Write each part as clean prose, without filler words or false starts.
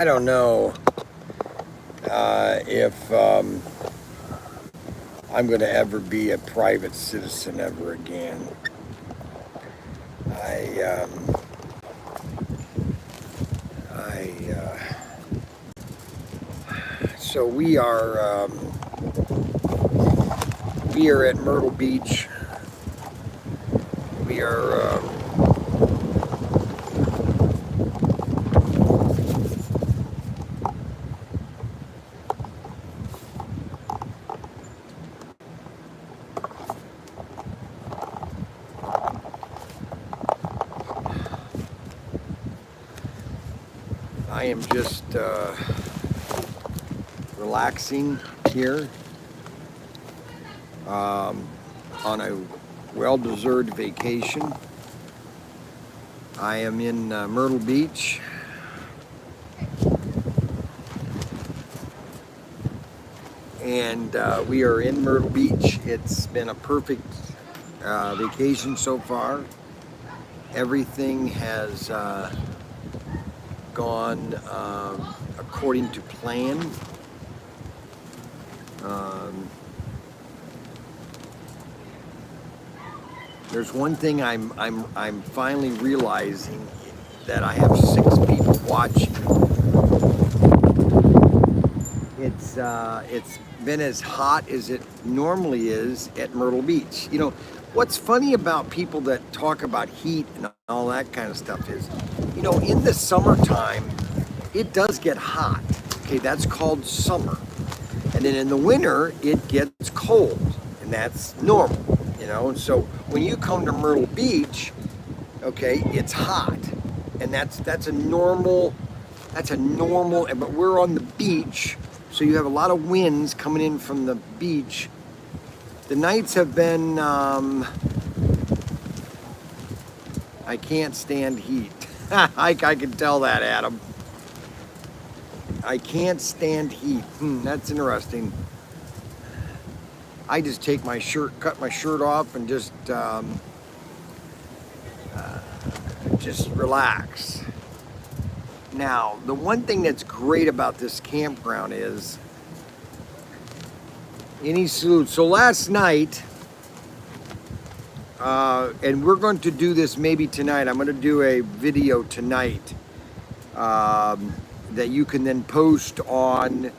don't know if I'm going to ever be a private citizen ever again. I, um, so we are at Myrtle Beach. We are I am just relaxing here on a well-deserved vacation. I am in Myrtle Beach. And we are in Myrtle Beach. It's been a perfect vacation so far. Everything has gone according to plan. There's one thing I'm finally realizing, that I have 6 people watching. It's been as hot as it normally is at Myrtle Beach. You know, what's funny about people that talk about heat and all that kind of stuff is, you know, in the summertime, it does get hot. Okay, that's called summer. And then in the winter, it gets cold, and that's normal, you know. And so when you come to Myrtle Beach, okay, it's hot, and that's a normal, but we're on the beach, so you have a lot of winds coming in from the beach. The nights have been, I can't stand heat. I can tell that, Adam. I can't stand heat. That's interesting. I just take my shirt, cut my shirt off, and just relax. Now, the one thing that's great about this campground is any salute. So last night, and we're going to do this maybe tonight. I'm going to do a video tonight that you can then post on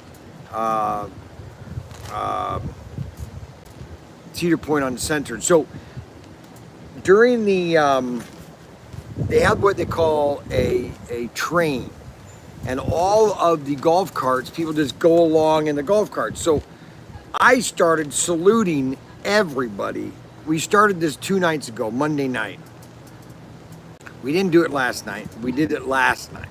Cedar Point Uncensored. So during the they have what they call a train, and all of the golf carts, people just go along in the golf carts. So I started saluting everybody. We started this 2 nights ago, Monday night. We didn't do it last night. We did it last night.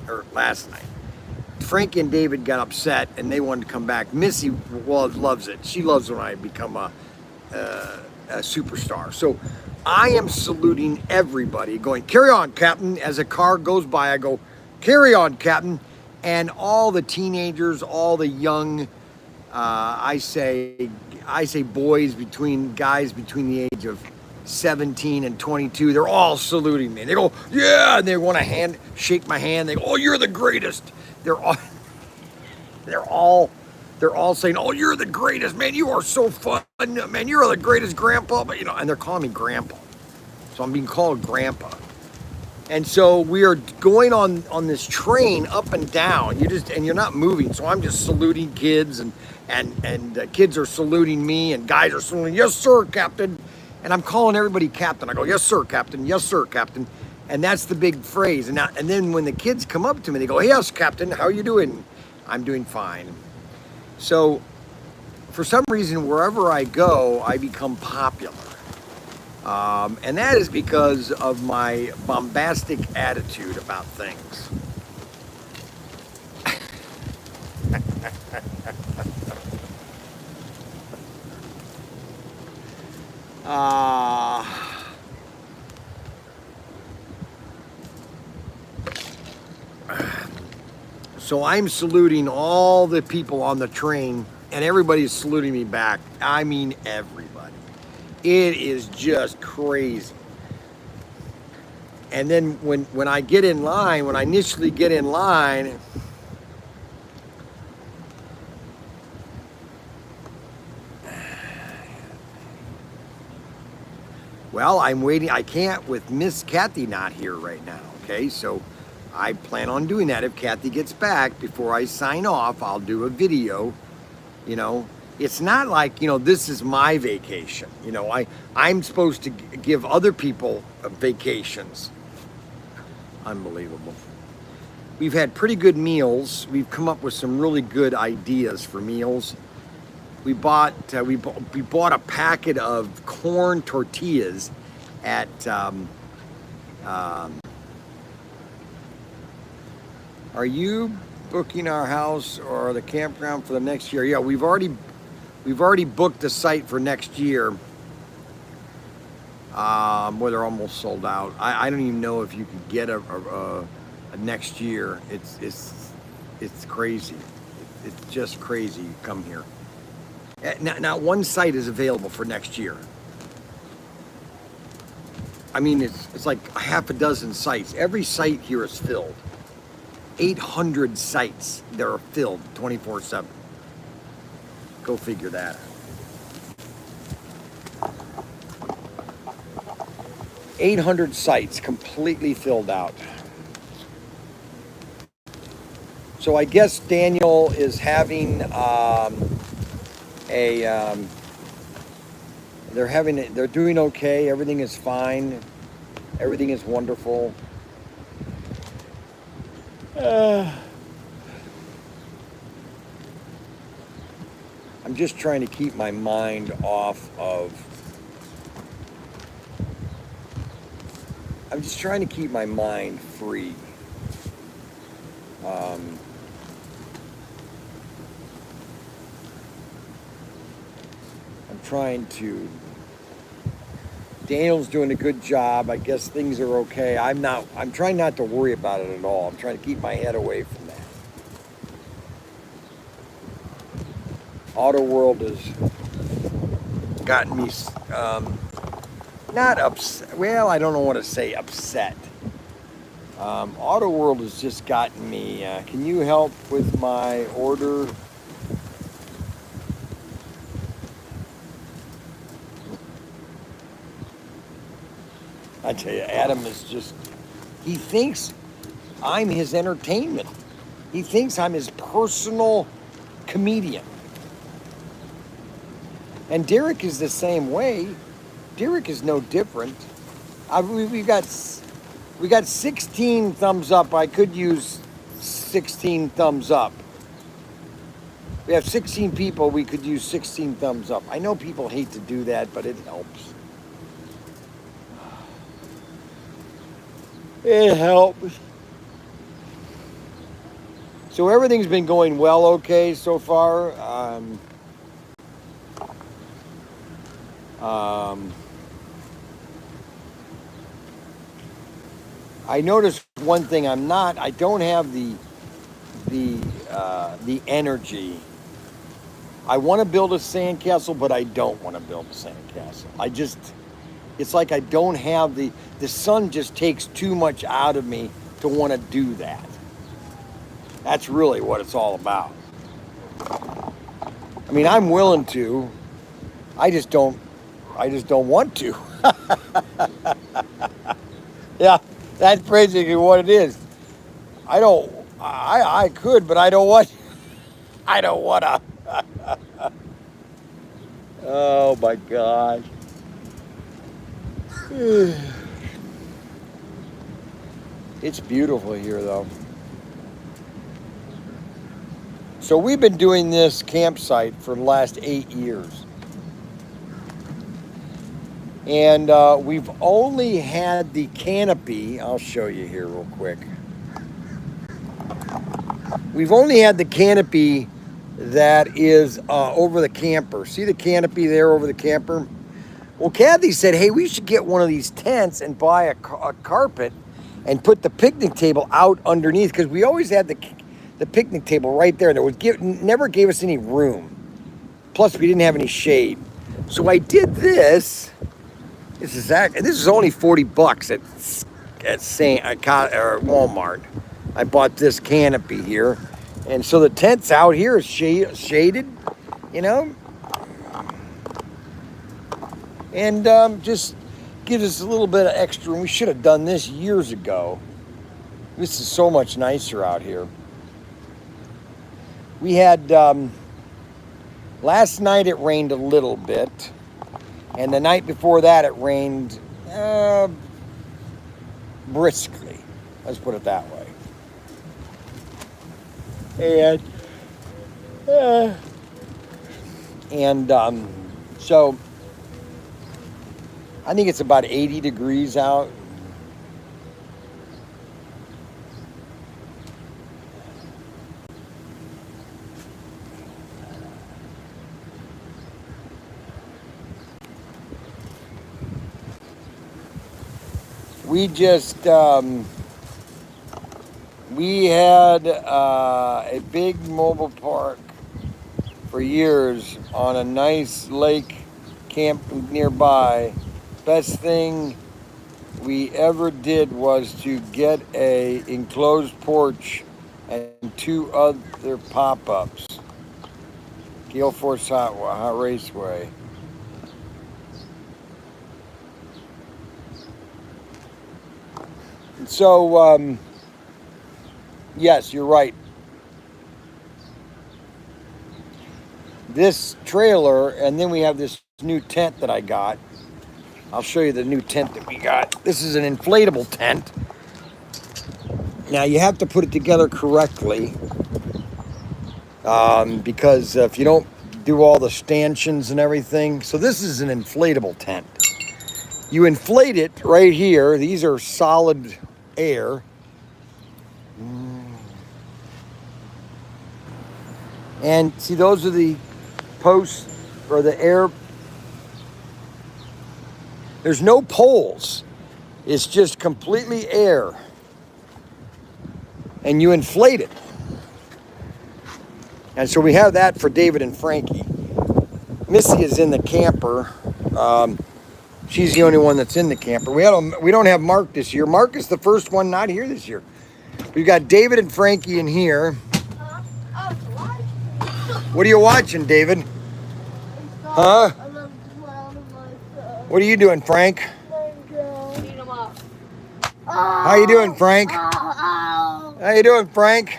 Frankie and David got upset and they wanted to come back. Missy, well, loves it. She loves when I become a superstar. So I am saluting everybody, going, "Carry on, Captain." As a car goes by, I go, "Carry on, Captain." And all the teenagers, all the young, I say boys, guys between the age of 17 and 22, they're all saluting me. They go, "Yeah," and they want to shake my hand. They go, "Oh, you're the greatest." They're all saying, "Oh, you're the greatest, man. You are so fun, man. You're the greatest, Grandpa." But, you know, and they're calling me Grandpa, so I'm being called Grandpa. And so we are going on this train up and down. You're not moving. So I'm just saluting kids, and kids are saluting me, and guys are saluting, "Yes, sir, Captain." And I'm calling everybody Captain. I go, "Yes, sir, Captain. Yes, sir, Captain." And that's the big phrase. And then when the kids come up to me, they go, "Yes, Captain, how are you doing?" "I'm doing fine." So for some reason, wherever I go, I become popular. And that is because of my bombastic attitude about things. So I'm saluting all the people on the train, and everybody's saluting me back. I mean, everybody. It is just crazy. And then when I get in line, when I initially get in line, Well, I'm waiting. I can't with Miss Kathy not here right now. Okay, so I plan on doing that. If Kathy gets back before I sign off, I'll do a video. You know, it's not like, this is my vacation. I'm supposed to give other people vacations. Unbelievable. We've had pretty good meals. We've come up with some really good ideas for meals. We bought a packet of corn tortillas at are you booking our house or the campground for the next year? Yeah, we've already booked the site for next year. Well, they're almost sold out. I don't even know if you could get a next year. It's crazy. It's just crazy. Come here. Not one site is available for next year. I mean, it's like a half a dozen sites. Every site here is filled. 800 sites that are filled 24/7. Go figure that out. 800 sites completely filled out. So I guess Daniel is having they're doing okay. Everything is fine. Everything is wonderful. I'm just trying to keep my mind I'm just trying to keep my mind free. Daniel's doing a good job. I guess things are okay. I'm trying not to worry about it at all. I'm trying to keep my head away from that. Auto World has gotten me, not upset. Well, I don't know what to say, upset. Auto World has just gotten me, can you help with my order? I tell you, Adam is just, he thinks I'm his entertainment. He thinks I'm his personal comedian. And Derek is the same way. Derek is no different. We got 16 thumbs up. I could use 16 thumbs up. We have 16 people. We could use 16 thumbs up. I know people hate to do that, but it helps. It helps. So everything's been going well, okay, so far. I noticed one thing. I don't have the energy. I want to build a sandcastle, but I don't want to build a sandcastle. It's like I don't have the sun just takes too much out of me to want to do that. That's really what it's all about. I mean, I'm willing to. I just don't want to. Yeah, that's basically what it is. I could, but I don't want to. Oh my gosh. It's beautiful here, though. So we've been doing this campsite for the last 8 years. And we've only had the canopy. I'll show you here real quick. We've only had the canopy that is over the camper. See the canopy there over the camper? Well, Kathy said, hey, we should get one of these tents and buy a carpet and put the picnic table out underneath, because we always had the picnic table right there. That never gave us any room. Plus, we didn't have any shade. So I did this. This is only $40 at Walmart. I bought this canopy here, and so the tent's out here is shaded, you know. And just gives us a little bit of extra, and we should have done this years ago. This is so much nicer out here. We had, last night it rained a little bit, and the night before that it rained briskly. Let's put it that way. So I think it's about 80 degrees out. We just, we had a big mobile park for years on a nice lake camp nearby. Best thing we ever did was to get a enclosed porch and 2 other pop-ups. Gale Force Hot Raceway. So, yes, you're right. This trailer, and then we have this new tent that I got. I'll show you the new tent that we got. This is an inflatable tent. Now, you have to put it together correctly because if you don't do all the stanchions and everything. So this is an inflatable tent. You inflate it right here. These are solid air. And see, those are the posts or the air. There's no poles. It's just completely air. And you inflate it. And so we have that for David and Frankie. Missy is in the camper. She's the only one that's in the camper. We don't have Mark this year. Mark is the first one not here this year. We've got David and Frankie in here. What are you watching, David? Huh? What are you doing, Frank? How you doing, Frank? How you doing, Frank?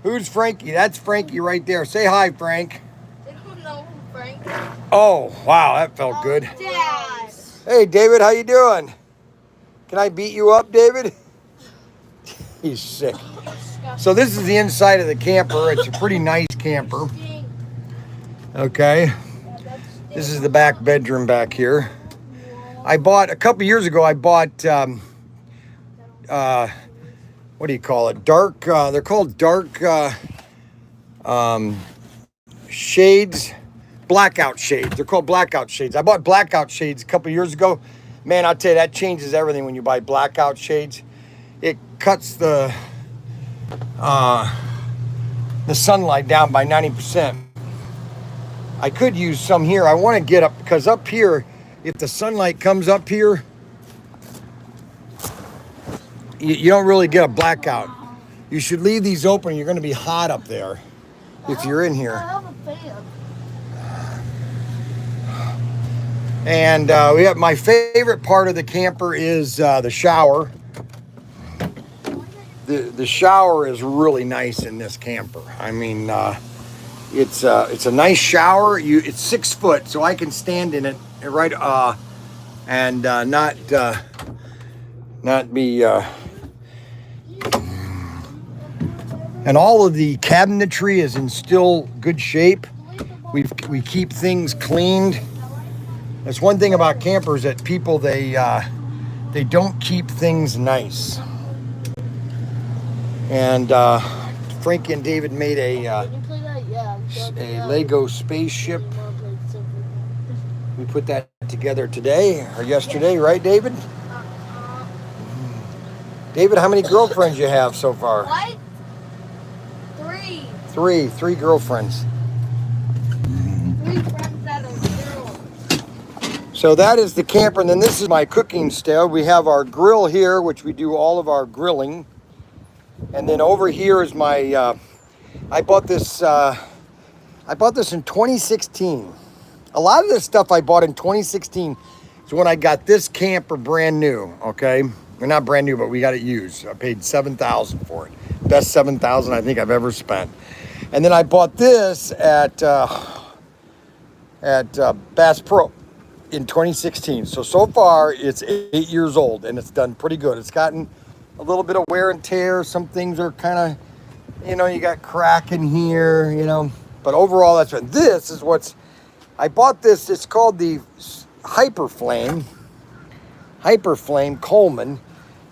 Who's Frankie? That's Frankie right there. Say hi, Frank. They don't know who Frank is. Oh, wow, that felt good. Dad. Hey, David, how you doing? Can I beat you up, David? He's sick. So this is the inside of the camper. It's a pretty nice camper. Okay. This is the back bedroom back here. I bought, a couple years ago, I bought, what do you call it? Dark, they're called dark shades, blackout shades. They're called blackout shades. I bought blackout shades a couple years ago. Man, I'll tell you, that changes everything when you buy blackout shades. It cuts the sunlight down by 90%. I could use some here. I want to get up, because up here, if the sunlight comes up here, you don't really get a blackout. You should leave these open. You're going to be hot up there if you're in here. I have a fan. And we have, my favorite part of the camper is the shower. The shower is really nice in this camper. I mean, it's a nice shower. It's 6 foot, so I can stand in it right and not be. And all of the cabinetry is in still good shape. We keep things cleaned. That's one thing about campers, that people they don't keep things nice. And Frankie and David made a Lego spaceship. We put that together today or yesterday, right, David? David, how many girlfriends you have so far? What? 3. Three girlfriends. 3 friends that are girls. So that is the camper, and then this is my cooking stove. We have our grill here, which we do all of our grilling. And then over here is my, I bought this in 2016. A lot of this stuff I bought in 2016. It's So when I got this camper brand new, okay, or not brand new, but we got it used. I paid $7,000 for it. Best $7,000 I think I've ever spent. And then I bought this at Bass Pro in 2016. So far it's 8 years old and it's done pretty good. It's gotten a little bit of wear and tear. Some things are kind of, you got crack in here, but overall that's what this is. I bought this. It's called the Hyperflame Coleman,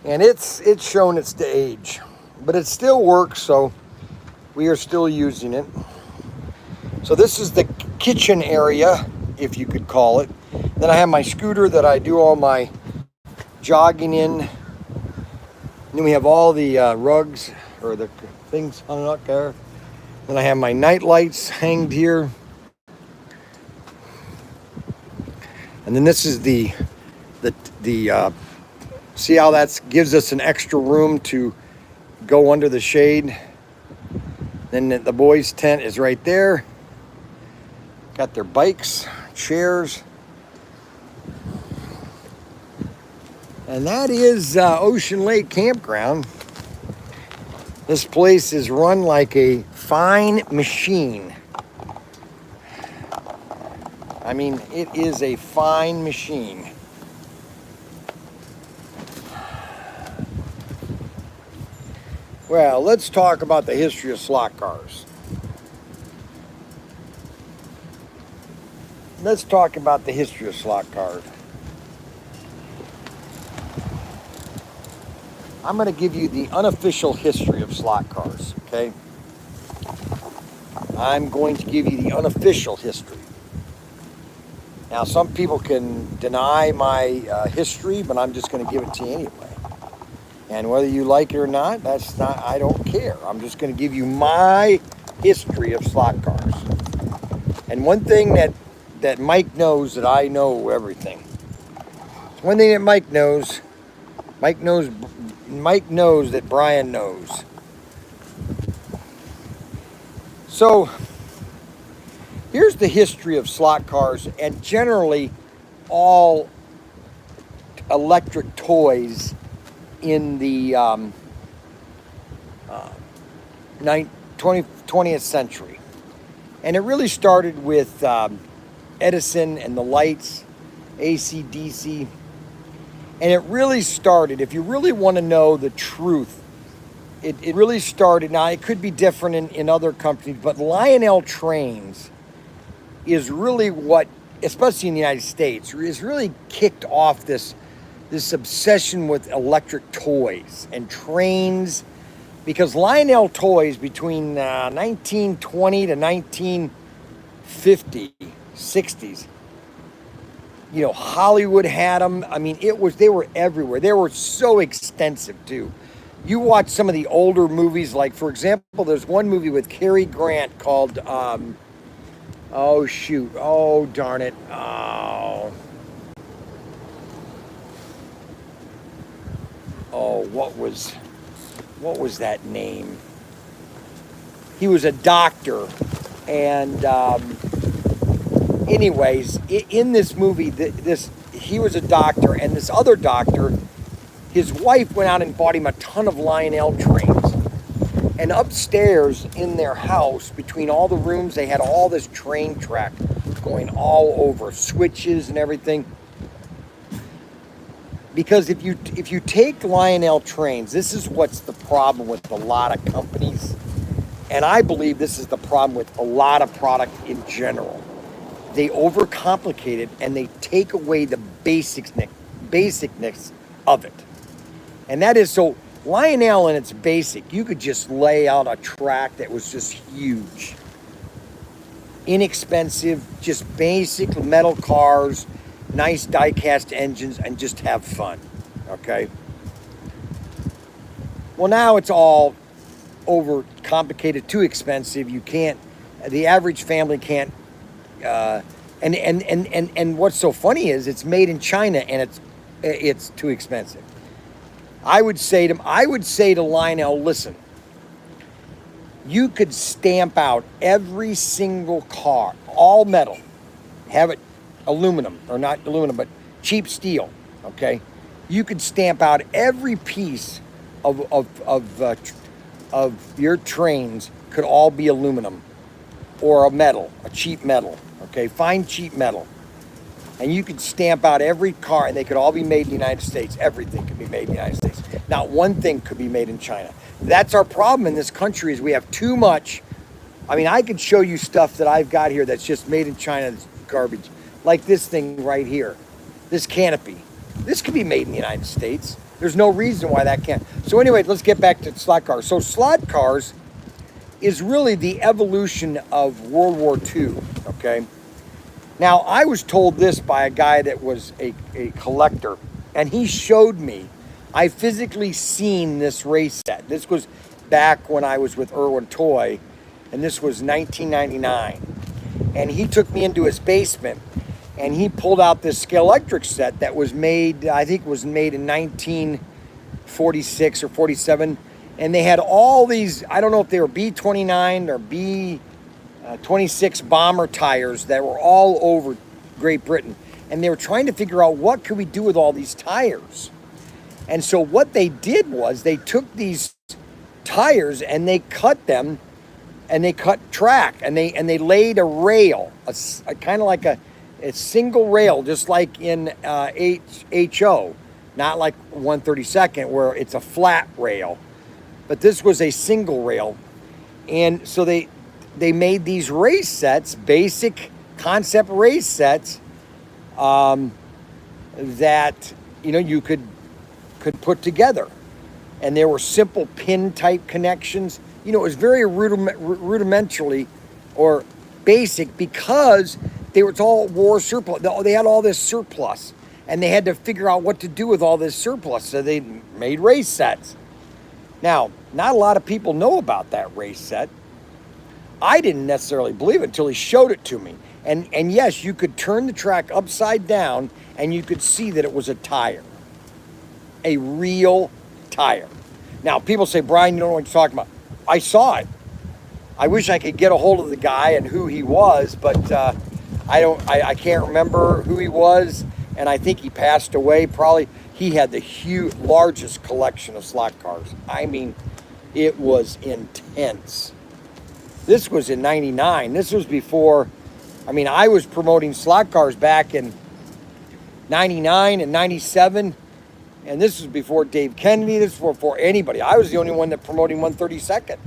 and it's shown its age, but it still works, so we are still using it. So this is the kitchen area, if you could call it. Then I have my scooter that I do all my jogging in. And then we have all the rugs or the things hung up there. Then I have my night lights hanged here. And then this is the see how that gives us an extra room to go under the shade. Then the boys' tent is right there. Got their bikes, chairs. And that is Ocean Lake Campground. This place is run like a fine machine. I mean, it is a fine machine. Well, let's talk about the history of slot cars. Let's talk about the history of slot cars. I'm going to give you the unofficial history of slot cars, okay? I'm going to give you the unofficial history. Now, some people can deny my history, but I'm just going to give it to you anyway. And whether you like it or not, I don't care. I'm just going to give you my history of slot cars. And one thing that Mike knows that I know everything. One thing that Mike knows that Bryan knows. So, here's the history of slot cars and generally all electric toys in the 20th century. And it really started with Edison and the lights, AC, DC. And it really started, if you really want to know the truth, it really started, now it could be different in other companies, but Lionel Trains is really what, especially in the United States, is really kicked off this obsession with electric toys and trains, because Lionel Toys between 1920 to 1950, 60s, Hollywood had them. I mean, they were everywhere. They were so extensive too. You watch some of the older movies, like for example, there's one movie with Cary Grant called, oh shoot, oh darn it, what was that name? He was a doctor, and anyways, in this movie, he was a doctor, and this other doctor, his wife went out and bought him a ton of Lionel trains. And upstairs in their house, between all the rooms, they had all this train track going all over, switches and everything. Because if you take Lionel trains, this is what's the problem with a lot of companies. And I believe this is the problem with a lot of product in general. They overcomplicate it and they take away the basicness of it. And that is, so Lionel in its basic, you could just lay out a track that was just huge. Inexpensive, just basic metal cars, nice die-cast engines, and just have fun, okay? Well, now it's all overcomplicated, too expensive. You can't, the average family can't, and what's so funny is it's made in China and it's too expensive. I would say to Lionel, listen, you could stamp out every single car, all metal, have it aluminum, or not aluminum, but cheap steel, okay? You could stamp out every piece of your trains could all be aluminum or a metal, a cheap metal, okay? Fine cheap metal. And you could stamp out every car and they could all be made in the United States. Everything could be made in the United States. Not one thing could be made in China. That's our problem in this country is we have too much. I mean, I could show you stuff that I've got here that's just made in China that's garbage. Like this thing right here, this canopy. This could be made in the United States. There's no reason why that can't. So anyway, let's get back to slot cars. So slot cars is really the evolution of World War II, okay? Now, I was told this by a guy that was a collector, and he showed me. I physically seen this race set. This was back when I was with Irwin Toy, and this was 1999. And he took me into his basement, and he pulled out this scale electric set that was made, I think it was made in 1946 or 47. And they had all these, I don't know if they were B-29 or B-26 bomber tires that were all over Great Britain. And they were trying to figure out what could we do with all these tires. And so what they did was they took these tires and they cut them and they cut track and they laid a rail, a kind of like a single rail, just like in HO, not like 132nd where it's a flat rail, but this was a single rail. And so they made these race sets, basic concept race sets, that you could put together, and there were simple pin type connections. It was very rudimentarily or basic because it's all war surplus. They had all this surplus, and they had to figure out what to do with all this surplus. So they made race sets. Now, not a lot of people know about that race set. I didn't necessarily believe it until he showed it to me. And yes, you could turn the track upside down and you could see that it was a tire. A real tire. Now, people say, Brian, you don't know what you're talking about. I saw it. I wish I could get a hold of the guy and who he was, but I can't remember who he was, and I think he passed away. Probably he had the largest collection of slot cars. I mean, it was intense. This was in 99. This was before, I was promoting slot cars back in 99 and 97. And this was before Dave Kennedy. This was before anybody. I was the only one that promoting 132nd.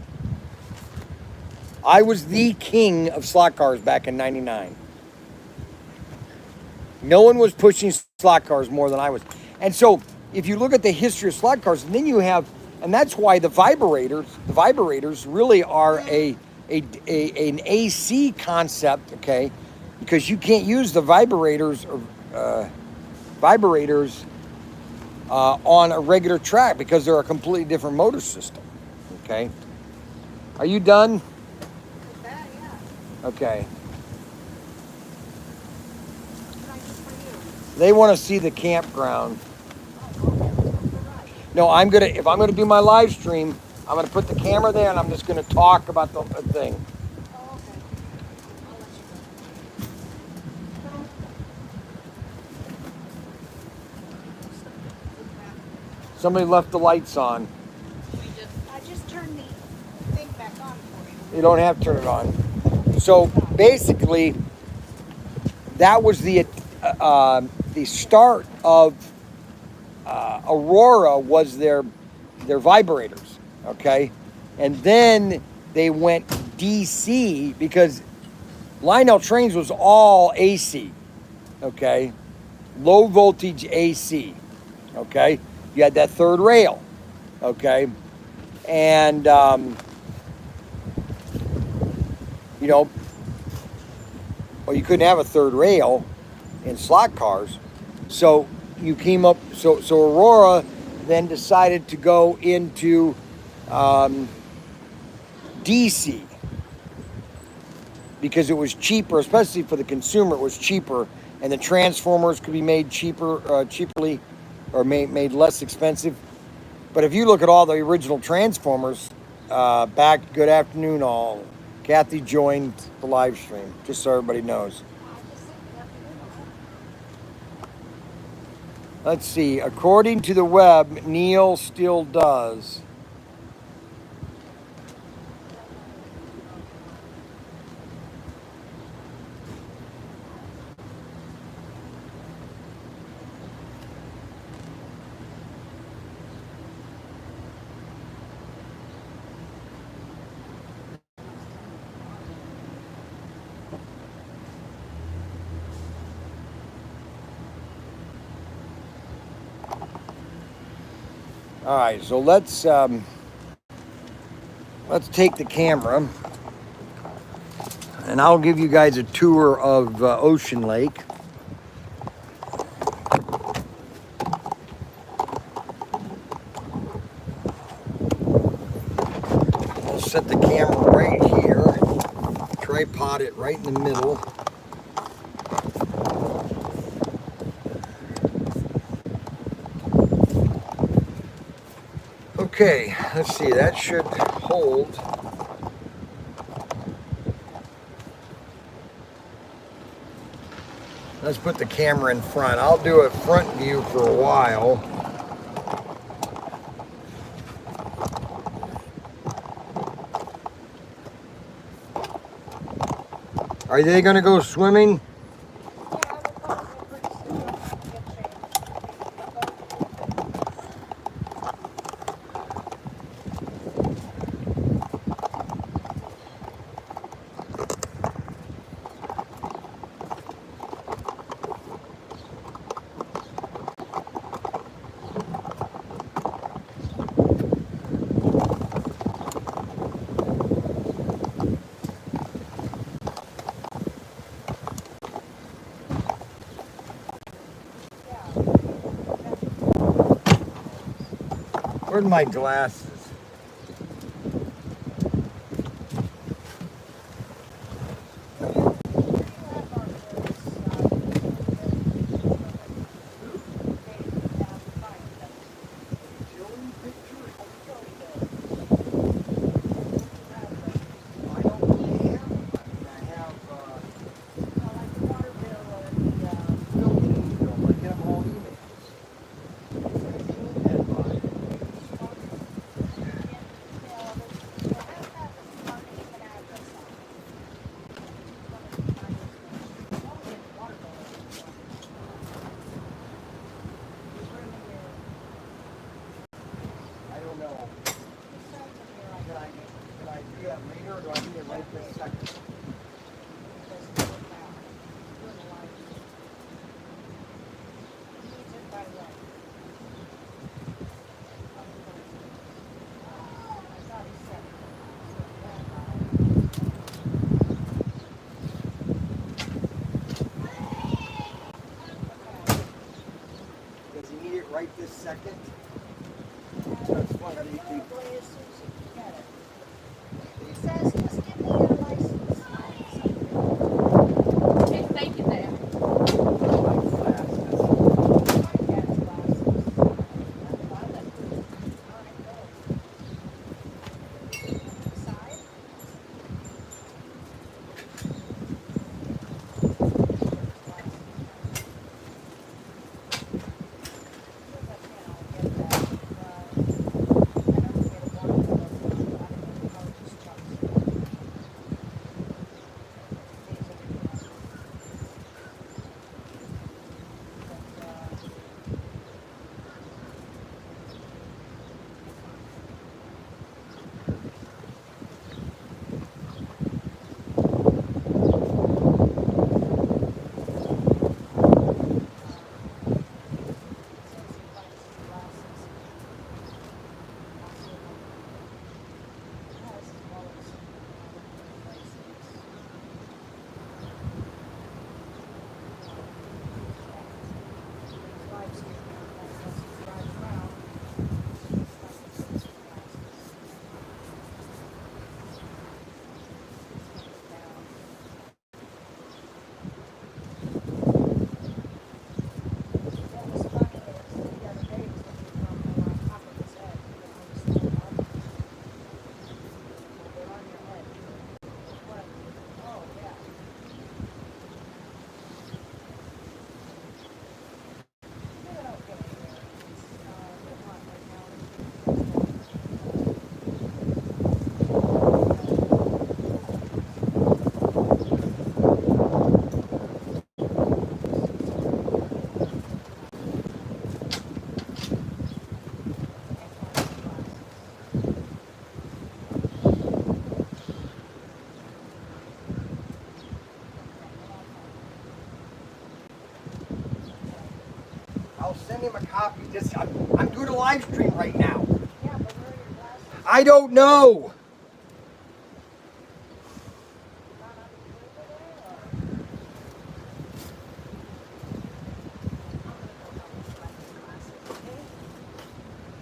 I was the king of slot cars back in 99. No one was pushing slot cars more than I was. And so if you look at the history of slot cars, and then you have, and that's why the vibrators really are an AC concept, okay? Because you can't use the vibrators on a regular track because they're a completely different motor system, okay? Are you done? Yeah. Okay. They want to see the campground. No, if I'm gonna do my live stream, I'm gonna put the camera there and I'm just gonna talk about the thing. Oh, okay. I'll let you go. Somebody left the lights on. I just turned the thing back on for you. You don't have to turn it on. So basically, that was the start of Aurora was their vibrators, okay? And then they went DC because Lionel Trains was all AC, okay? Low voltage AC, okay? You had that third rail, okay? And, well, you couldn't have a third rail in slot cars. So you came up, so Aurora then decided to go into DC because it was cheaper, especially for the consumer, it was cheaper, and the transformers could be made cheaply or made less expensive. But if you look at all the original transformers, good afternoon all. Kathy joined the live stream, just so everybody knows. Let's see. According to the web, Neil still does. All right, so let's take the camera, and I'll give you guys a tour of Ocean Lake. I'll set the camera right here, tripod it right in the middle. Okay, let's see, that should hold. Let's put the camera in front. I'll do a front view for a while. Are they going to go swimming? Where's my glasses? Does he need it right this second? That's fine. It says, just give me your license. Okay, thank you there. bring him a copy. Just I'm doing a live stream right now. Yeah, but where are your glasses? I don't know. Not on the table there, or? I'm gonna go help him find his glasses, okay?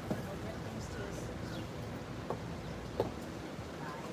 I'm gonna go get things to his. Bye.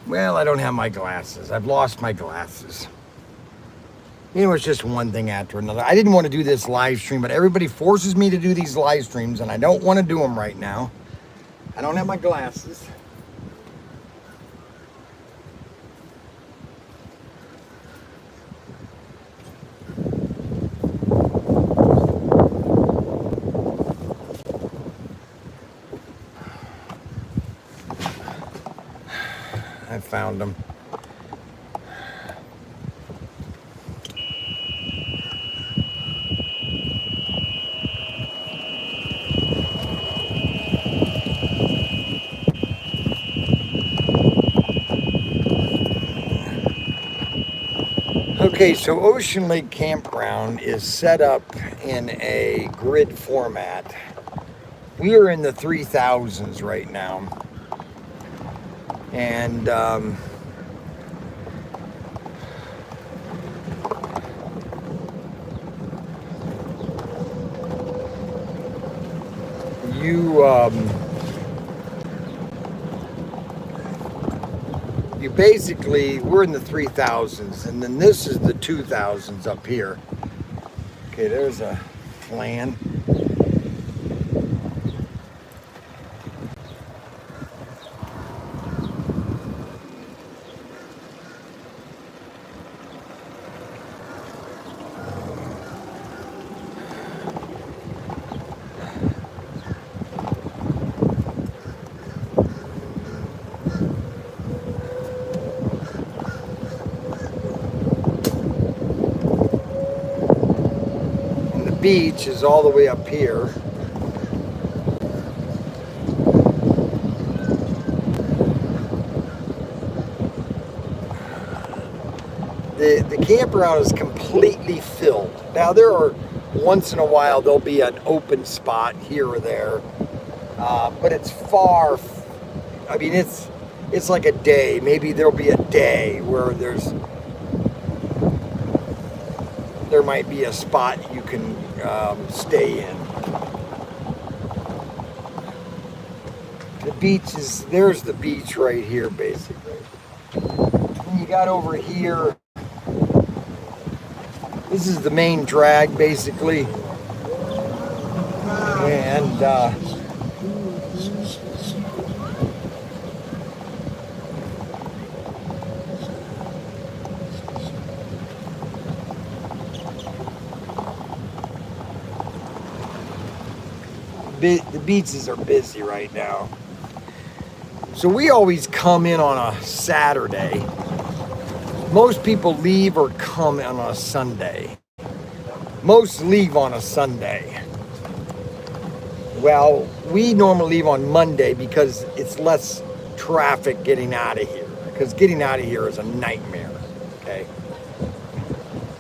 Well, I don't have my glasses. I've lost my glasses. You know, it's just one thing after another. I didn't want to do this live stream, but everybody forces me to do these live streams, and I don't want to do them right now. I don't have my glasses. I found them. Okay, so Ocean Lake Campground is set up in a grid format. We are in the 3000s right now. And you basically, we're in the 3000s, and then this is the 2000s up here. Okay, there's a plan. beach is all the way up here. The campground is completely filled. Now there are, once in a while, there'll be an open spot here or there, but it's far. I mean, it's like a day. Maybe there'll be a day where there might be a spot you can stay in. The beach is, there's the beach right here, basically. And you got over here. This is the main drag, basically, and the beaches are busy right now. So we always come in on a Saturday. Most people leave or come on a Sunday. Most leave on a Sunday. Well, we normally leave on Monday because it's less traffic getting out of here. Because getting out of here is a nightmare, okay?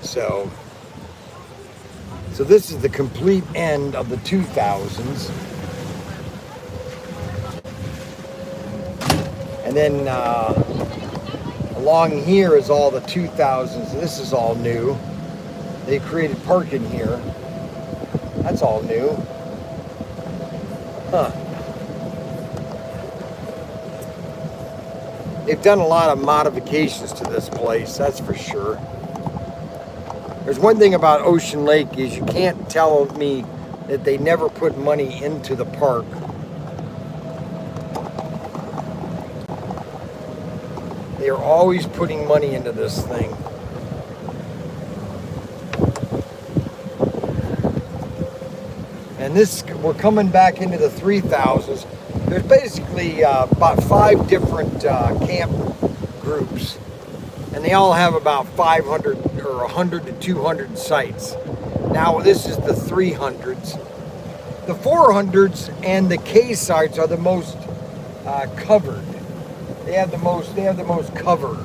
So this is the complete end of the 2000s. And then along here is all the 2000s. This is all new. They created parking here. That's all new. Huh. They've done a lot of modifications to this place, that's for sure. There's one thing about Ocean Lake is you can't tell me that they never put money into the park. They are always putting money into this thing. And this, we're coming back into the 3000s. There's basically about 5 different camp groups. And they all have about 500 or 100 to 200 sites. Now this is the 300s. The 400s and the K sites are the most covered. They have the most cover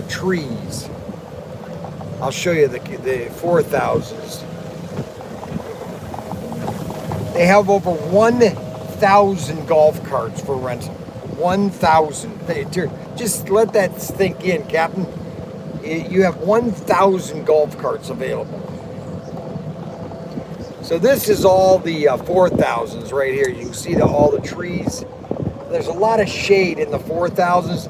trees. I'll show you the 4000s. They have over 1,000 golf carts for rental. 1,000. Just let that sink in, Captain. You have 1,000 golf carts available. So this is all the 4000s right here. You can see all the trees. There's a lot of shade in the 4000s.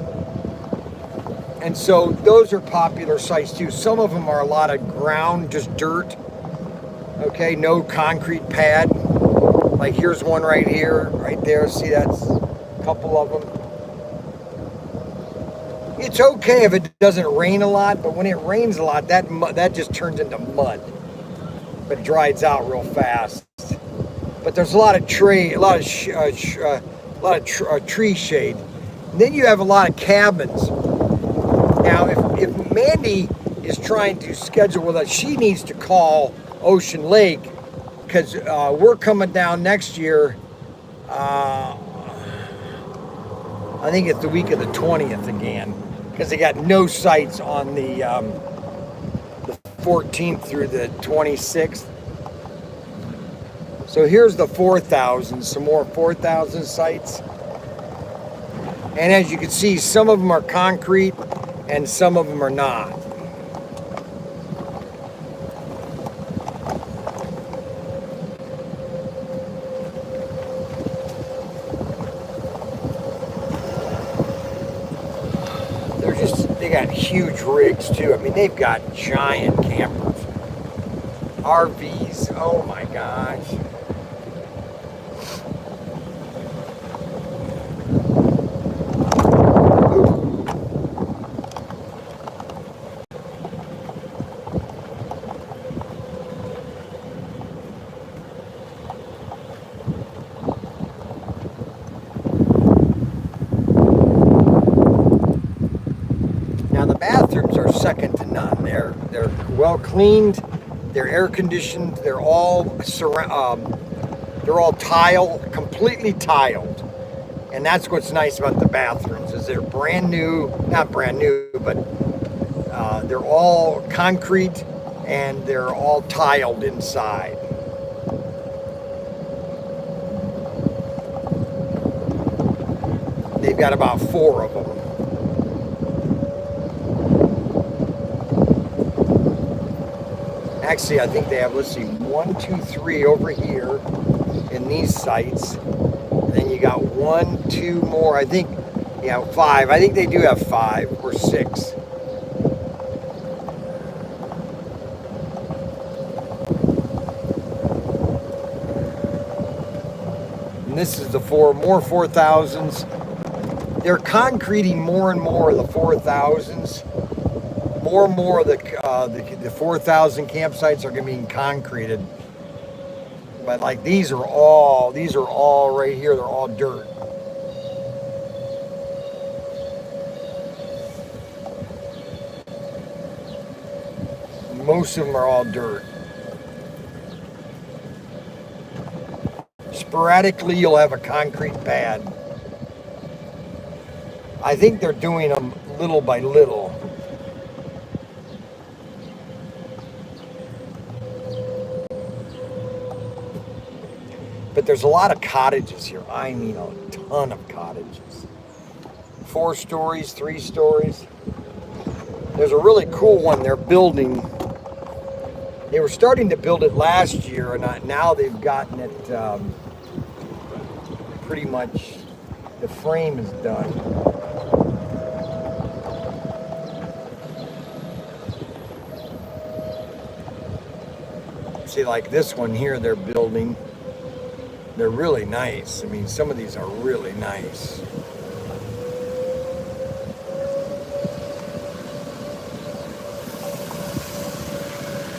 And so those are popular sites too. Some of them are a lot of ground, just dirt. Okay, no concrete pad. Like here's one right here, right there. See, that's a couple of them. It's okay if it doesn't rain a lot, but when it rains a lot, that just turns into mud. But it dries out real fast. But there's a lot of tree shade. And then you have a lot of cabins. Now, if Mandy is trying to schedule with us, she needs to call Ocean Lake, because we're coming down next year. I think it's the week of the 20th again, because they got no sites on the 14th through the 26th. So here's the 4,000, some more 4,000 sites. And as you can see, some of them are concrete and some of them are not. They got huge rigs too. I mean, they've got giant campers, RVs. Oh my gosh. Second to none. They're well cleaned. They're air conditioned. They're all tile, completely tiled. And that's what's nice about the bathrooms is they're brand new, not brand new, but they're all concrete and they're all tiled inside. They've got about 4 of them. Actually, I think they have, let's see, 1, 2, 3 over here in these sites. And then you got 1, 2 more. I think, yeah, 5. I think they do have 5 or 6. And this is the more 4,000s. They're concreting more and more of the 4,000s. More and more of the 4,000 campsites are going to be concreted. But like these are all right here. They're all dirt. Most of them are all dirt. Sporadically, you'll have a concrete pad. I think they're doing them little by little. But there's a lot of cottages here. I mean, a ton of cottages. 4 stories, 3 stories. There's a really cool one they're building. They were starting to build it last year, and now they've gotten it pretty much, the frame is done. See, like this one here they're building. They're really nice. I mean, some of these are really nice.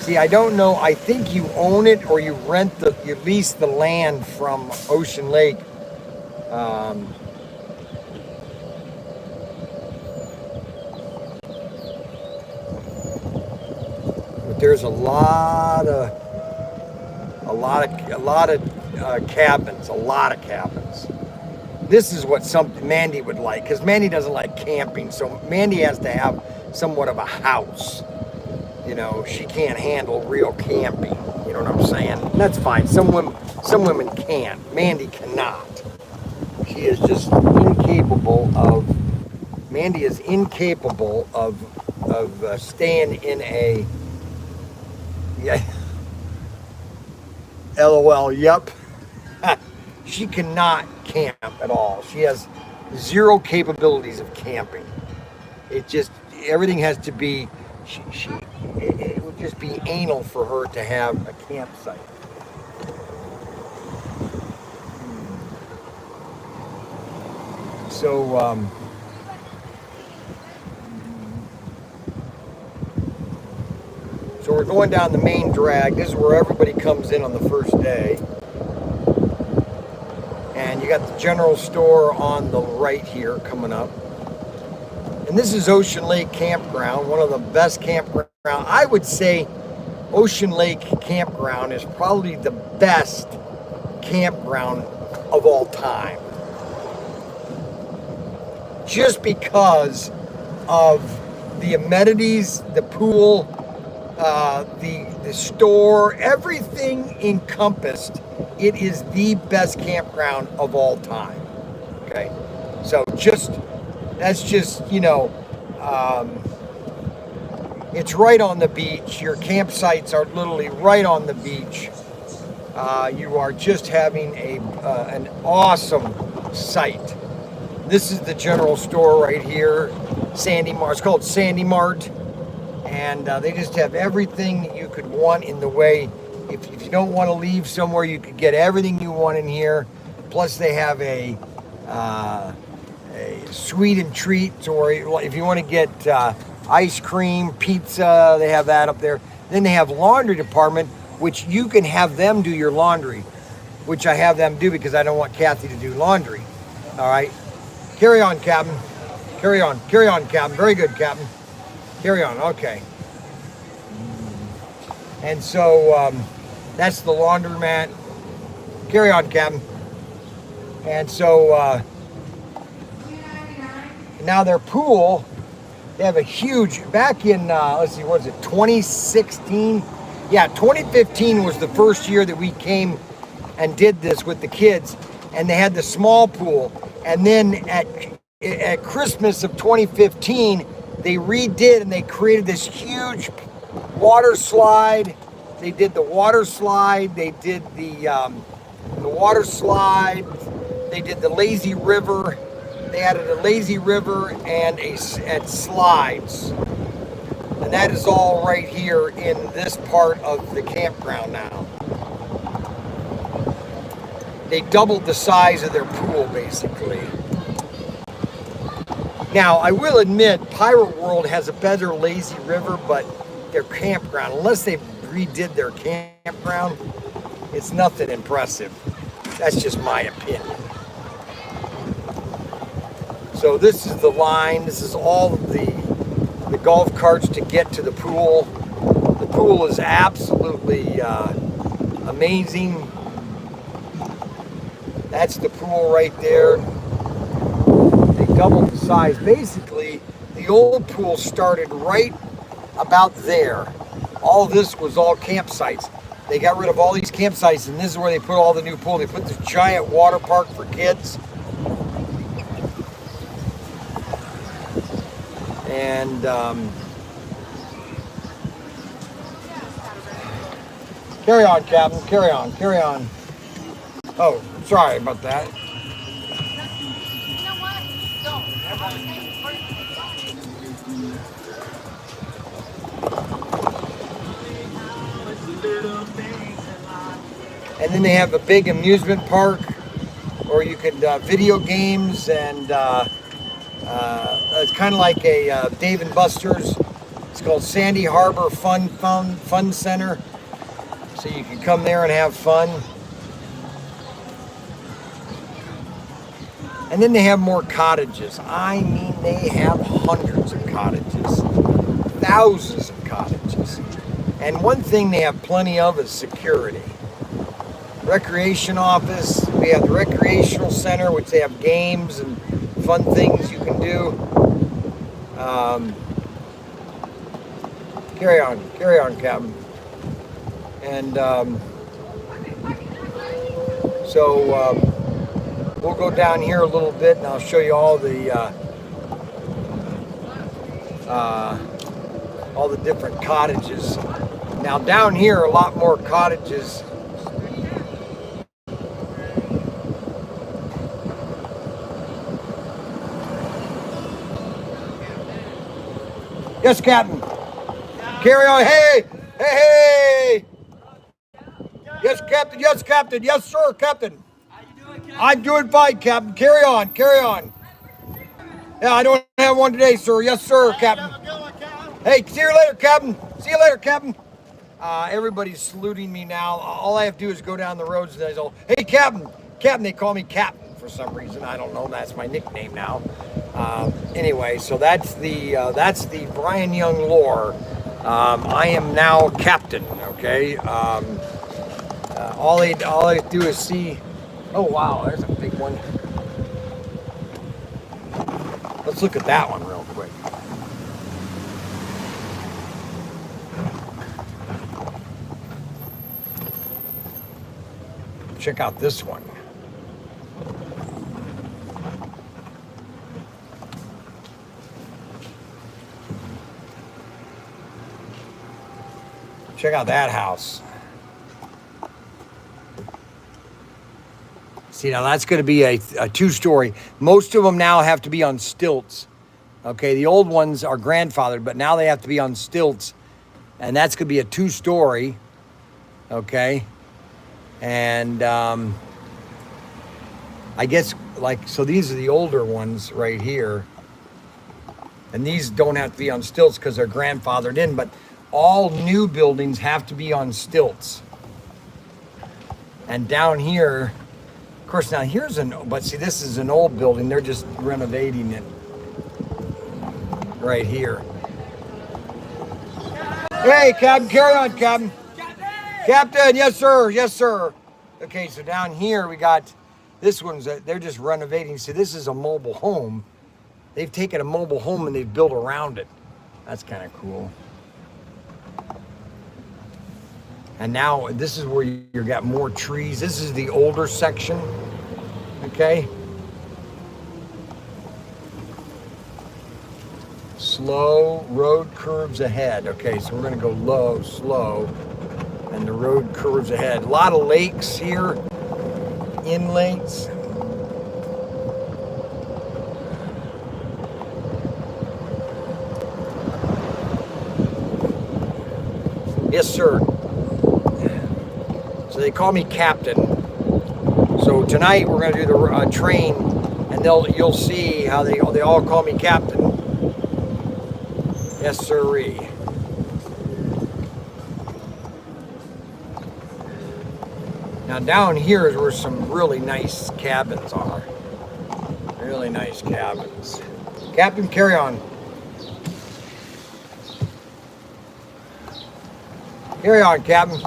See, I don't know. I think you own it or you lease the land from Ocean Lake. But there's a lot of cabins, a lot of cabins. This is what Mandy would like, because Mandy doesn't like camping, so Mandy has to have somewhat of a house. You know, she can't handle real camping. You know what I'm saying? And that's fine. Some women can. Mandy cannot. She is just incapable of. Mandy is incapable of staying in a. Yeah. LOL. Yep. She cannot camp at all. She has 0 capabilities of camping. It just everything has to be. It would just be anal for her to have a campsite. So, so we're going down the main drag. This is where everybody comes in on the first day. And you got the general store on the right here coming up. And this is Ocean Lake Campground, one of the best campgrounds. I would say Ocean Lake Campground is probably the best campground of all time. Just because of the amenities, the pool, the store, everything encompassed. It is the best campground of all time. Okay, so that's just, you know, it's right on the beach. Your campsites are literally right on the beach. You are just having an awesome site. This is the general store right here, Sandy Mart. It's called Sandy Mart, and they just have everything that you could want in the way. If you don't want to leave somewhere, you could get everything you want in here. Plus, they have a sweet and treats, or if you want to get ice cream, pizza, they have that up there. Then they have laundry department, which you can have them do your laundry, which I have them do because I don't want Kathy to do laundry. All right. Carry on, Captain. Carry on, Captain. Very good, Captain. Carry on, okay. And so that's the laundromat. Carry on, Captain. And so now their pool, they have a huge, back in, let's see, what is it, 2016? Yeah, 2015 was the first year that we came and did this with the kids. And they had the small pool. And then at Christmas of 2015, they redid and they created this huge water slide. They did the water slide. They did the water slide. They did the lazy river. They added a lazy river and slides. And that is all right here in this part of the campground now. They doubled the size of their pool, basically. Now, I will admit, Pirate World has a better lazy river, but their campground, unless they redid their campground, it's nothing impressive. That's just my opinion. So this is the line. This is all of the golf carts to get to the pool. The pool is absolutely amazing. That's the pool right there. They doubled the size. Basically, the old pool started right about there. All this was all campsites. They got rid of all these campsites, and this is where they put all the new pool. They put this giant water park for kids. And carry on, Captain. Carry on. Carry on. Oh, sorry about that. And then they have a big amusement park, or you could video games, and it's kind of like a Dave and Buster's. It's called Sandy Harbor Fun Center, so you can come there and have fun. And then they have more cottages. I mean, they have hundreds of cottages, thousands of cottages. And one thing they have plenty of is security. Recreation office, we have the recreational center, which they have games and fun things you can do. Carry on, Captain. And we'll go down here a little bit, and I'll show you all the different cottages. Now down here, a lot more cottages. Yes, Captain. Carry on. Hey, hey, hey. Yes, Captain. Yes, Captain. Yes, sir, Captain. How you doing, Captain? I'm doing fine, Captain. Carry on. Carry on. Yeah, I don't have one today, sir. Yes, sir, Captain. Have a good one, Captain. Hey, see you later, Captain. See you later, Captain. Everybody's saluting me now. All I have to do is go down the roads and they go, hey, Captain. Captain, they call me Captain for some reason. I don't know. That's my nickname now. Anyway, so that's the Bryan Young lore. I am now Captain. Okay. All I do is see. Oh wow, there's a big one. Let's look at that one real quick. Check out this one. Check out that house. See, now that's going to be a two-story. Most of them now have to be on stilts. Okay, the old ones are grandfathered, but now they have to be on stilts. And that's going to be a two-story. Okay. And I guess, so these are the older ones right here. And these don't have to be on stilts because they're grandfathered in, but all new buildings have to be on stilts. And down here, of course, now but see, this is an old building. They're just renovating it right here. Hey, Captain, carry on, Captain. Captain, yes, sir. Yes, sir. Okay, so down here we got this one's, they're just renovating. See, this is a mobile home. They've taken a mobile home and they've built around it. That's kind of cool. And now this is where you got more trees. This is the older section. Okay. Slow, road curves ahead. Okay, so we're gonna go low, slow, and the road curves ahead. A lot of lakes here, inlets. Yes, sir. So they call me Captain. So tonight we're gonna do the train, and you'll see how they all call me Captain. Yes, sirree. Now down here is where some really nice cabins are. Really nice cabins. Captain, carry on. Carry on, Captain.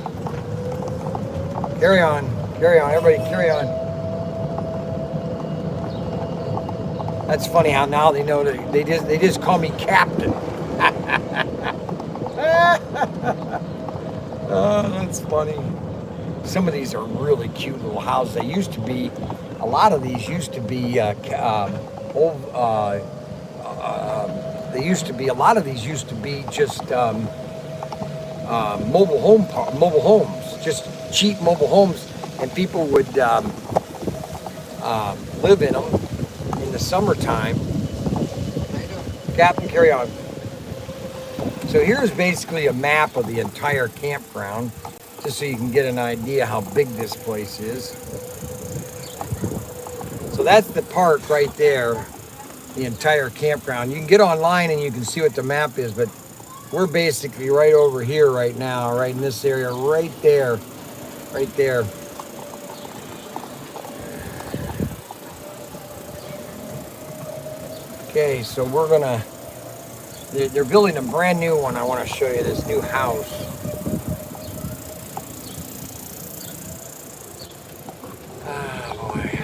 Carry on. Carry on. Everybody carry on. That's funny how now they know that they just call me Captain. Oh, that's funny. Some of these are really cute little houses. They used to be, a lot of these used to be they used to be, a lot of these used to be just mobile homes, just cheap mobile homes, and people would live in them in the summertime. Captain, carry on. So here's basically a map of the entire campground, just so you can get an idea how big this place is. So that's the park right there, the entire campground. You can get online and you can see what the map is, but we're basically right over here right now, right in this area, right there, right there. Okay, so they're building a brand new one. I want to show you this new house. Ah, boy.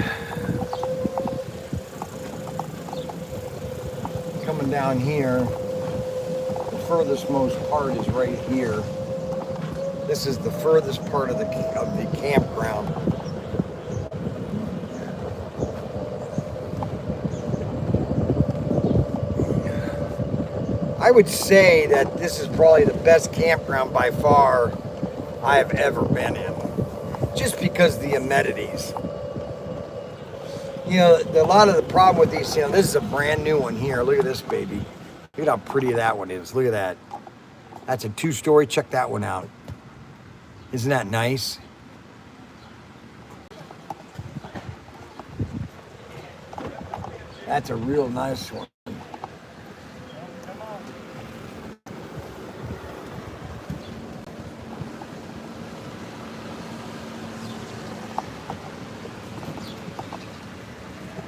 Coming down here, the furthest most part is right here. This is the furthest part of the campground. I would say that this is probably the best campground by far I have ever been in, just because of the amenities. You know, a lot of the problem with these, this is a brand new one here. Look at this baby. Look at how pretty that one is. Look at that. That's a 2-story. Check that one out. Isn't that nice? That's a real nice one.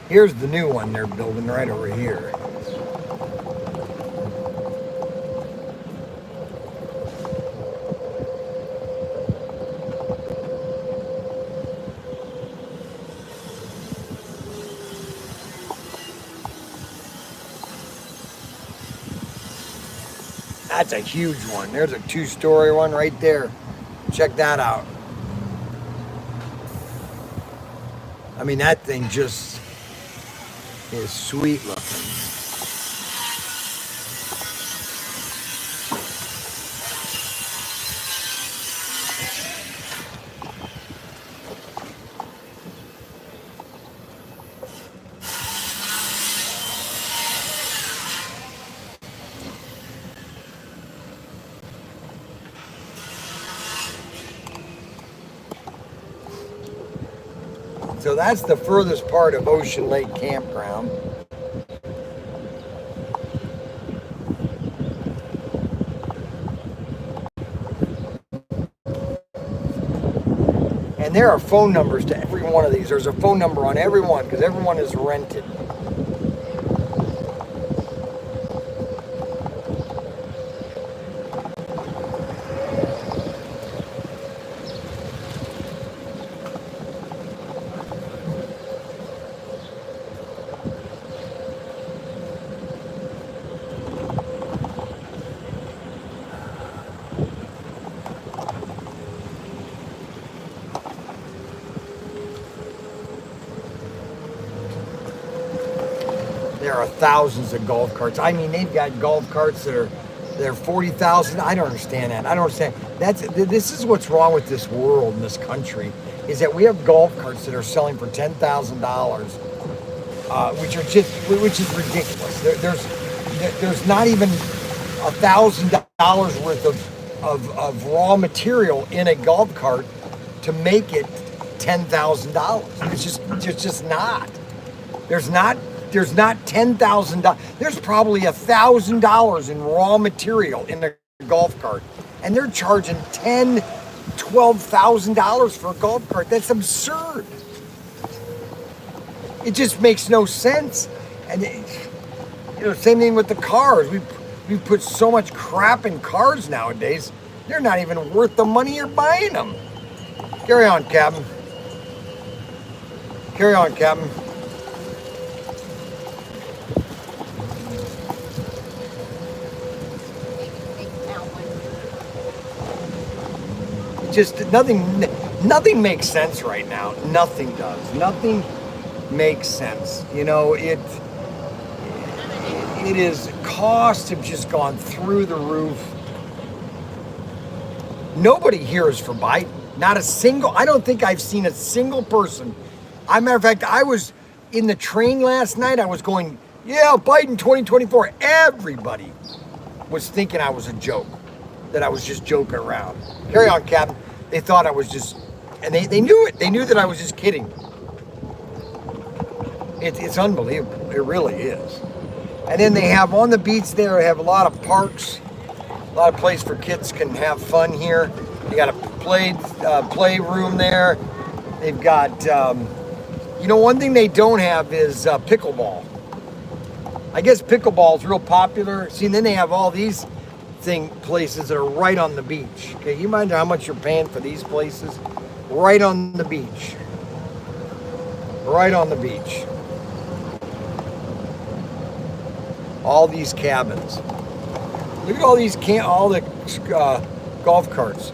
Here's the new one they're building right over here. That's a huge one. There's a 2-story one right there. Check that out. I mean, that thing just is sweet looking. So that's the furthest part of Ocean Lake Campground. And there are phone numbers to every one of these. There's a phone number on every one because everyone is rented. there are thousands of golf carts. I mean, they've got golf carts that are they're 40,000. I don't understand that. I don't understand. This is what's wrong with this world and this country, is that we have golf carts that are selling for $10,000, which is ridiculous. There's not even $1,000 worth of raw material in a golf cart to make it $10,000. It's just not. There's not $10,000. There's probably $1,000 in raw material in a golf cart, and they're charging $12,000 for a golf cart. That's absurd. It just makes no sense. And same thing with the cars. We put so much crap in cars nowadays. They're not even worth the money you're buying them. Carry on, Captain. Carry on, Captain. Just nothing makes sense right now. Nothing does. Nothing makes sense. It is, costs have just gone through the roof. Nobody here is for Biden. Not a single. I don't think I've seen a single person. As a matter of fact, I was in the train last night. I was going, yeah, Biden 2024. Everybody was thinking I was a joke, that I was just joking around. Carry on, Captain. They thought I was just, and they knew it. They knew that I was just kidding. It's unbelievable. It really is. And then they have on the beach there, they have a lot of parks, a lot of places for kids can have fun here. They got a play room there. They've got, one thing they don't have is pickleball. I guess pickleball is real popular. See, and then they have all these places that are right on the beach. Okay, you mind how much you're paying for these places? Right on the beach. Right on the beach. All these cabins. Look at all these golf carts.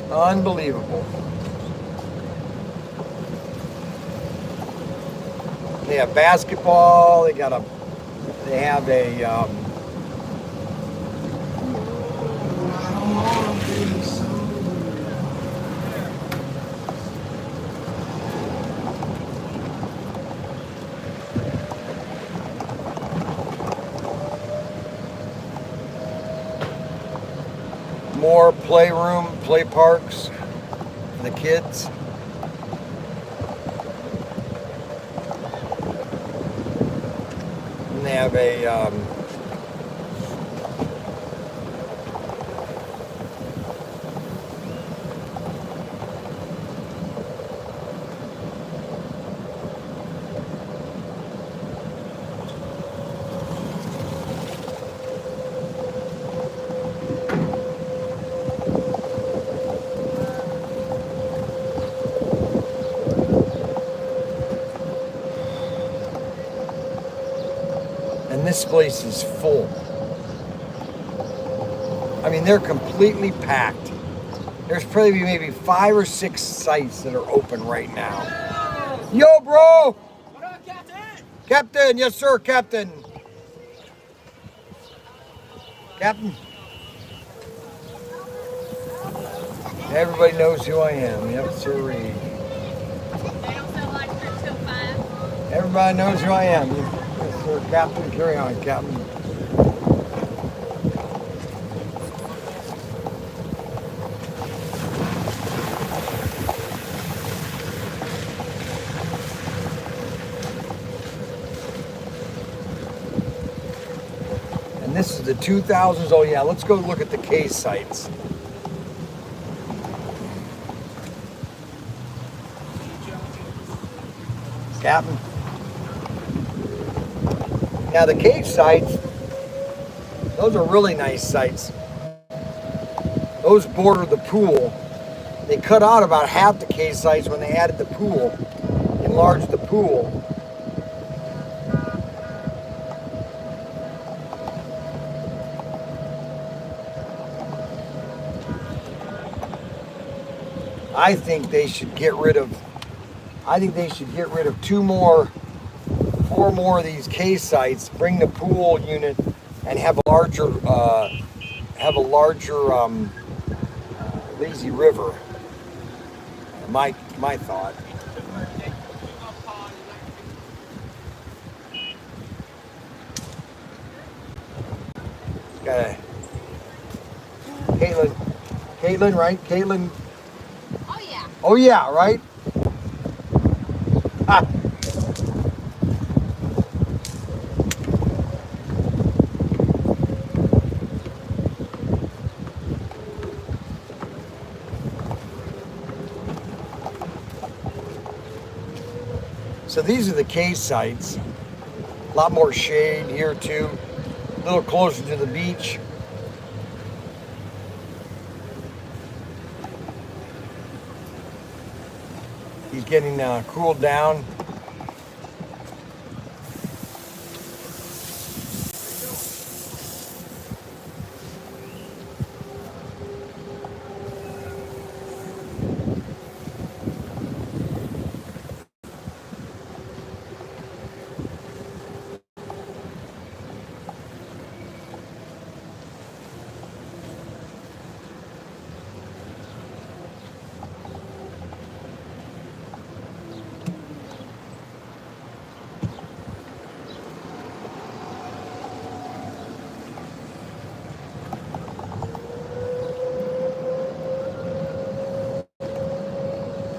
Unbelievable. They have basketball. They have a more play parks for the kids. And they have a this place is full. I mean, they're completely packed. There's probably maybe 5 or 6 sites that are open right now. Yo, bro! What up, Captain? Captain, yes, sir, Captain. Captain. Everybody knows who I am. Yep, sir. They don't sell like crypto 5. Everybody knows who I am. Yes, sir, Captain. Carry on, Captain. And this is the 2000s. Oh, yeah, let's go look at the K sites. Captain. Now the cave sites, those are really nice sites. Those border the pool. They cut out about half the cave sites when they added the pool, enlarged the pool. I think they should get rid of I think they should get rid of 4 more of these K sites, bring the pool unit, and have a larger lazy river. My thought. Got Caitlin, right? Caitlin. Oh yeah. Oh yeah, right. Ah. So these are the K sites. A lot more shade here too. A little closer to the beach. He's getting cooled down.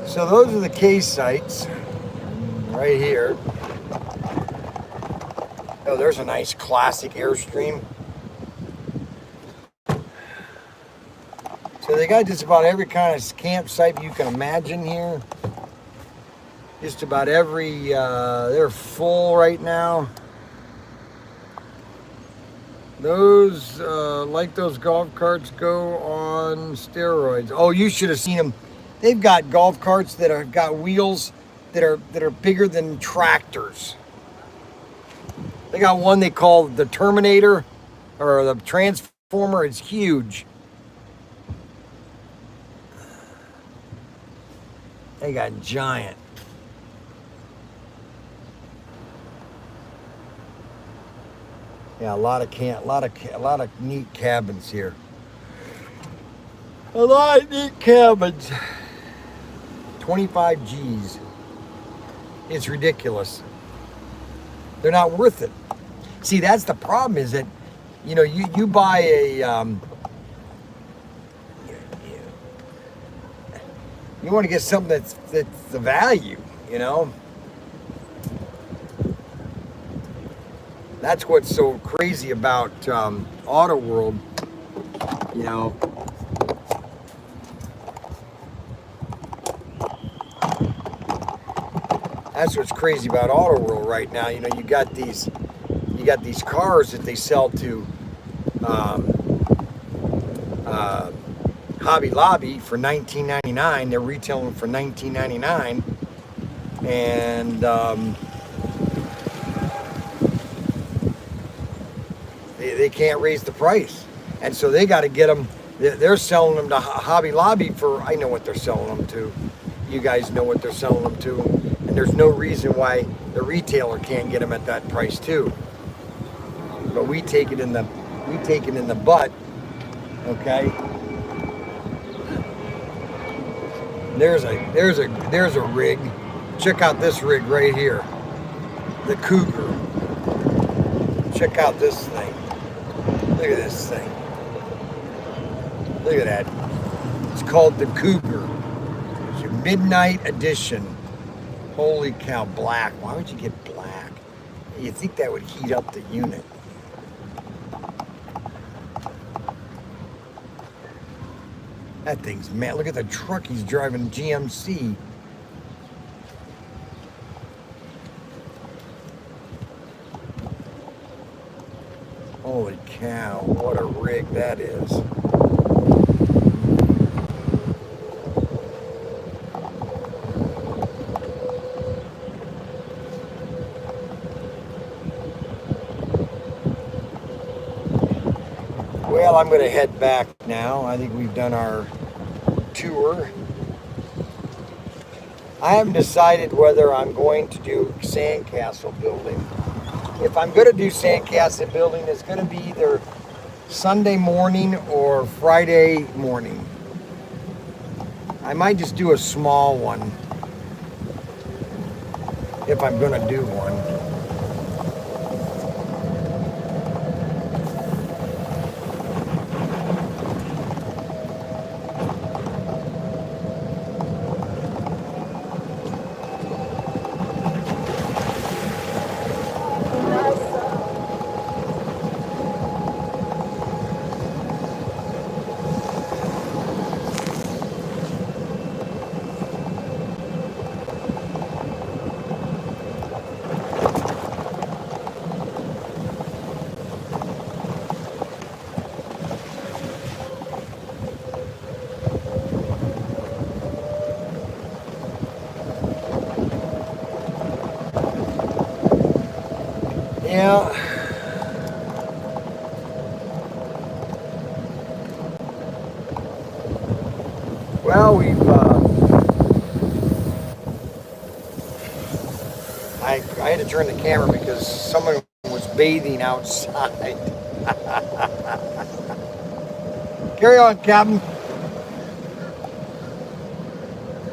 So those are the K sites right here. Oh, there's a nice classic Airstream. So they got just about every kind of campsite you can imagine here. Just about every, they're full right now. Those, like those golf carts, go on steroids. Oh, you should have seen them. They've got golf carts that have got wheels that are bigger than tractors. They got one they call the Terminator or the Transformer. It's huge. They got giant. Yeah, a lot of neat cabins here. A lot of neat cabins. 25 G's. It's ridiculous. They're not worth it. See, that's the problem is that, you know, you buy a, you want to get something that's the value, you know? That's what's so crazy about Auto World, you know. That's what's crazy about Auto World right now. You know, you got these cars that they sell to Hobby Lobby for $19.99. They're retailing for $19.99, and they can't raise the price, and so they got to get them. They're selling them to Hobby Lobby for, I know what they're selling them to. You guys know what they're selling them to, and there's no reason why the retailer can't get them at that price too. But we take it in the butt, okay? There's a rig. Check out this rig right here, the Cougar. Check out this thing. Look at this thing. Look at that. It's called the Cougar. It's your midnight edition. Holy cow, black. Why would you get black? You'd think that would heat up the unit. That thing's mad. Look at the truck he's driving, GMC. Holy cow, what a rig that is. Well, I'm going to head back now. I think we've done our tour. I haven't decided whether I'm going to do Sandcastle building. If I'm going to do Sandcastle building, it's going to be either Sunday morning or Friday morning. I might just do a small one if I'm going to do one. Yeah. Well, I had to turn the camera because someone was bathing outside. Carry on, Captain.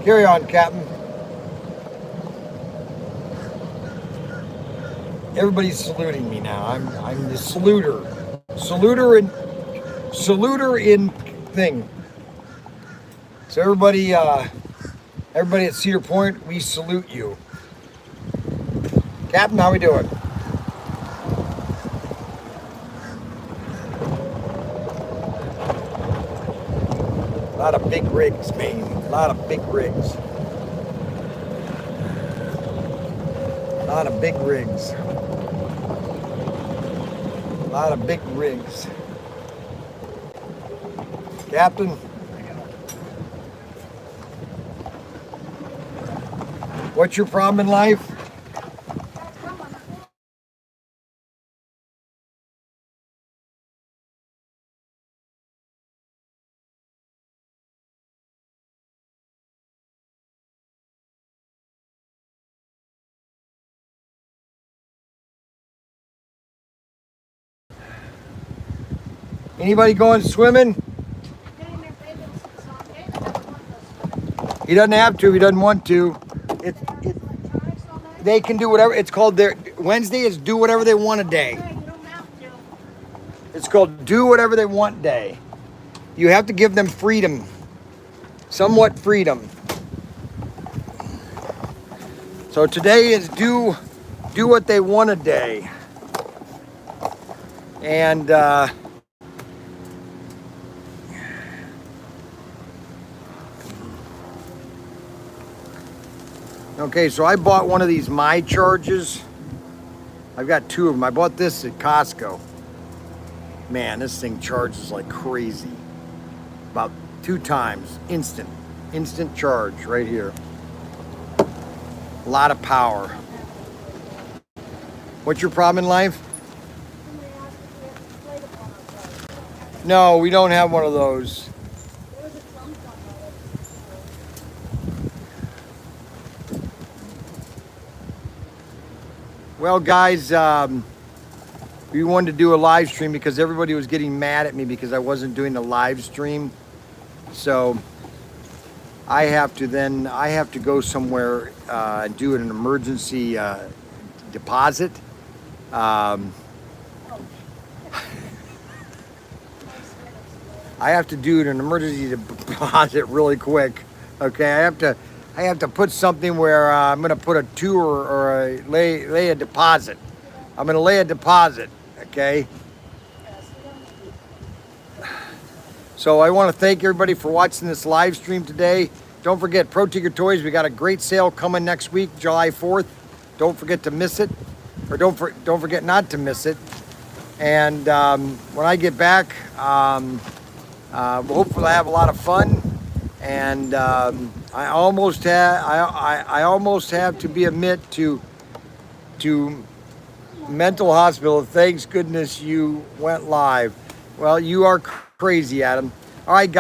Carry on, Captain. Everybody's saluting me now. I'm the saluter. Saluter in thing. So everybody at Cedar Point, we salute you. Captain, how we doing? A lot of big rigs, man. A lot of big rigs. A lot of big rigs. A lot of big rigs. Captain? What's your problem in life? Anybody going swimming? He doesn't have to. He doesn't want to. They can do whatever. It's called their Wednesday is do whatever they want a day. It's called do whatever they want day. You have to give them freedom, somewhat freedom. So today is do what they want a day, and okay, so I bought one of these My Charges. I've got two of them. I bought this at Costco. Man, this thing charges like crazy. About 2 times. Instant charge right here. A lot of power. What's your problem in life? No, we don't have one of those. Well, guys, we wanted to do a live stream because everybody was getting mad at me because I wasn't doing the live stream. So I have to go somewhere and do an emergency deposit. I have to do an emergency deposit really quick. Okay, I have to put something where I'm going to put a tour or lay a deposit. I'm going to lay a deposit. Okay. So I want to thank everybody for watching this live stream today. Don't forget Protinkertoys. We got a great sale coming next week, July 4th. Don't forget to miss it, or don't forget not to miss it. And when I get back, hopefully I have a lot of fun. And I almost have to be admit to mental hospital. Thanks goodness you went live. Well, you are crazy, Adam. All right, guys.